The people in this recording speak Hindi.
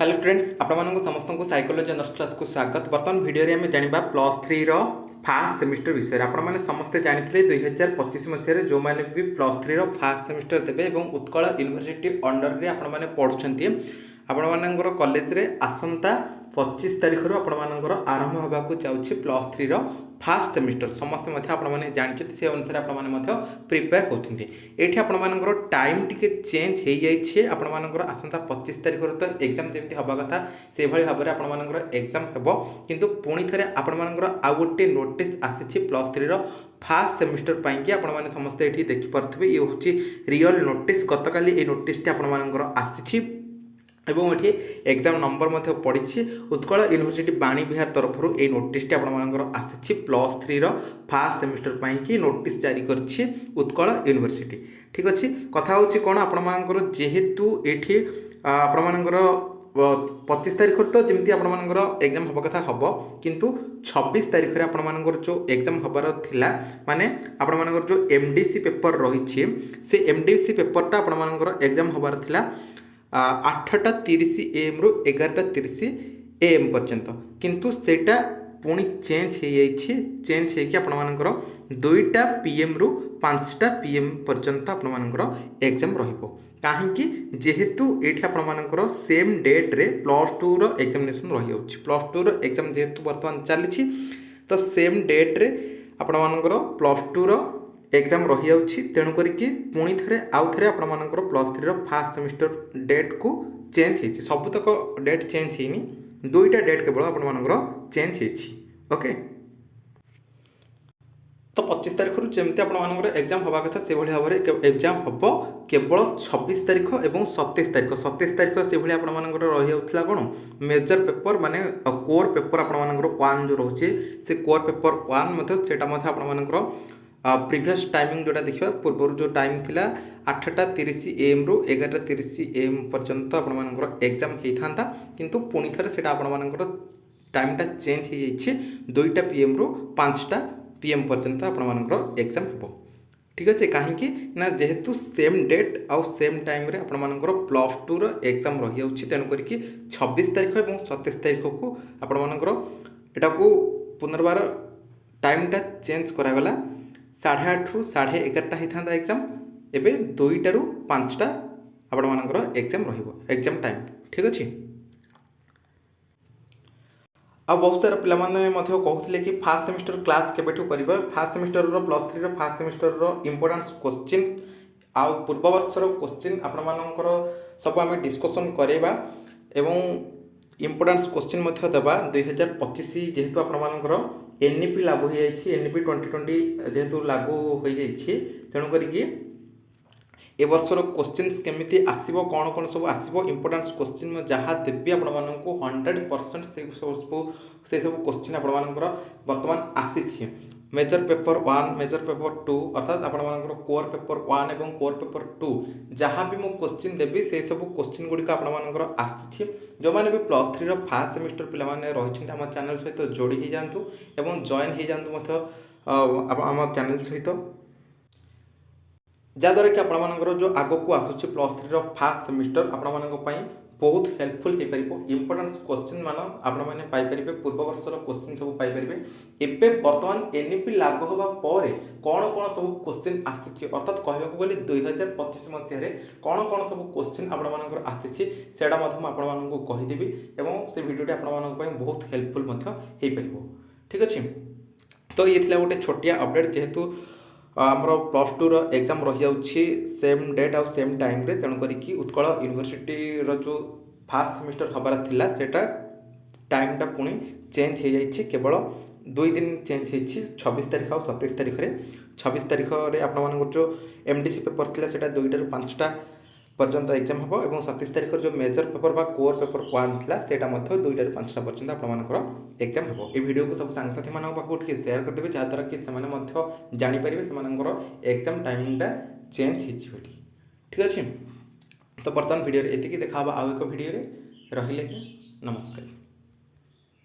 हेलो फ्रेंड्स आपको समस्त को साइकोलोजी ऑनर्स क्लास को स्वागत। बर्तमान वीडियो रे हमें जानिबा +3 रो फास्ट सेमिस्टर विषय। आपण माने समस्ते जानिथिले 2025 मसिया जो माने भी +3 रो फास्ट सेमिस्टर देबे एवं उत्कल यूनिवर्सिटी अंडर रे आपण माने पढुछंती। आपण मानकर कॉलेज रे आसंता 25 तारिख रु आपण मानकर आरंभ होबा को जाउछि +3 रो फास्ट सेमिस्टर। समस्त मध्य आपण माने जानछथि से अनुसार आपण माने मध्य प्रिपेयर होथुंती। एठी आपण मानकर टाइम टिके चेंज हे जाई छे। आपण मानकर आसंता 25 तारिख रु तो एग्जाम जेमति होबा कथा से भली भाबरे आपण मानकर एग्जाम हेबो, किंतु पुणी थरे आपण मानकर आ गोटे नोटिस आसीछि +3 रो फास्ट सेमिस्टर पई कि आपण माने समस्त एठी देखि परथबे। ये होछि रियल नोटिस। गतकाली ए नोटिस टी आपण मानकर आसीछि एवं ये एग्जाम नंबर मध्य पड़ी। उत्कल यूनिवर्सिटी बाणी विहार तरफ ये नोटिस आपर आसी +3 रो फास्ट सेमिस्टर पाई कि नोटिस जारी करछि उत्कल यूनिवर्सिटी। ठीक अच्छे कथा हूँ कौन आपर जेहेतु ये आपर 25 तारिख तो जमी आपर एग्जाम हम कथा हम, किंतु 26 तारिख में आपर जो एग्जाम हबार थिला माने आपर जो एमडीसी पेपर रही से एमडीसी पेपरटा आपर एग्जाम हबार थिला 8:30 AM रु 11:30 AM पर्यंत, किंतु सेटा पुणी चेंज हो जाइए। चेंज हो 2टा PM रु 5टा PM पर्यंत आपर एग्जाम रहिबो। काहींकि जेहेतु ये आपर सेम डेट रे +2 रो एग्जामिनेशन रही जाउछि। +2 रो एग्जाम जेहेतु वर्तमान चली तो सेम डेट रे आपर +2 रो एग्जाम रही जाउछि। तेणु करिकि पुणी थे आउ थे आपर +3 रो फास्ट सेमिस्टर डेट को चेंज होती। सबुतक डेट चेंज होनी, 2टा डेट केवल आपर चेंज होती। ओके तो 25 तारिख जमी आपर एग्जाम हवा कथा से भाव में एग्जाम हम केवल 26 तारिख और 27 तारिख। 27 तारिख से भाई आपर रही जाता कौन मेजर पेपर माने कोर पेपर आपर 1 जो रोचे से कोर पेपर 1 आपर प्रीवियस टाइमिंग जोटा देखा पूर्व जो टाइम थिला 8:30 AM रु 11:30 AM पर्यंत आपर एग्जाम होता था, किंतु पुणी थे से आपर टाइमटा चेंज हो जाइए। 2टा PM रु 5टा PM पर्यंत आपर एग्जाम हम। ठीक अच्छे कहीं ना जेहेतु सेम डेट आउ सेम टाइम रे आपर +2 रो एग्जाम रही जाउछि। तेणु करिकि 26 तारिख और 27 तारिख को आपर एटा को पुनर्बार टाइमटा चेंज करागला। 8:30 रु 11:30 होता एग्जाम, एवं 2टा रु 5टा आपर एग्जाम एग्जाम टाइम। ठीक अच्छे आ बहुत सारा पिलाने कहते कि फास्ट सेमिस्टर क्लास केबेठू करिबा। फास्ट सेमिस्टर रो +3 रो फास्ट सेमिस्टर रो इंपोर्टेंस क्वेश्चन आ पूर्व वर्ष रो क्वेश्चन आपण मानकर सब आम डिस्कसन करेबा एवं इंपोर्टेंस क्वेश्चन मध्य देबा। 2025 जेहेतु आपण मानकर एनईपी लागू हो जाइए। एनईपी 2020 जेहेतु लागू हो जाइए, तेणु करिकि ए वर्षर क्वेश्चंस केमिति आसीबो कौन कौन सब आसीबो इंपोर्टेंस क्वेश्चन में जहाँ देवी आपण 100% से सब क्वेश्चन आपण वर्तमान आसी। मेजर पेपर 1 मेजर पेपर 2 अर्थात आपण कोर पेपर 1 एवं कोर पेपर 2 जहाँ भी मु क्वेश्चन देवी से सब क्वेश्चन गुड़िक आपण आसी। जो मैंने भी +3 रो फास्ट सेमिस्टर पिलाने रही आम चैनल सहित जोड़ी ही जातु एवं जॉइन ही जातु आम चैनल सहित, जहाँद्वारा कि आपर जो आग को आसूँ +3 रो फास्ट सेमिस्टर आपण बहुत हेल्पफुल हो पार। इंपोर्टेंस क्वेश्चन मान आपने पाइपर पूर्व वर्षर क्वेश्चन सब पाइपर। एवं बर्तमान एनईपी लागू होगा पर कौन कौन सब क्वेश्चन आसी अर्थात कहूँ गले 2025 मसीह कौन कौन सब क्वेश्चन आपर आसी से आपको कहीदेवी एवं से भिडियोटी आप बहुत हेल्पफुल हो पार। ठीक अच्छे तो ये गोटे छोटिया अपडेट जेहेतु आमर +2 रो एग्जाम रही जाउछि सेम डेट और सेम टाइम रे। तेणु करिकि उत्कल यूनिवर्सिटी रो जो फास्ट सेमिस्टर हबार थिला सेटा टाइमटा पुणी चेंज हो जाइए। केवल 2 दिन चेंज होइछि 26 तारिख और 27 तारिख रे। 26 तारिख रे आपण जो एमडीसी पेपर थिला सेटा 2टा रु 5टा पर्यंत एग्जाम हम और 27 तारिख जो मेजर पेपर बा कोर पेपर 1 थिला सेटा 2टा रु 5टा पर्यंत आपर एग्जाम हम। ये वीडियो को सब सांगसाथी मान पाखु शेयर करदेवे जहाँद्वारा कि से जानीपर से एग्जाम टाइमिंगटा चेंज हो। ठीक अच्छे तो बर्तमान वीडियो एति देखा आउ एक वीडियो रही। नमस्कार।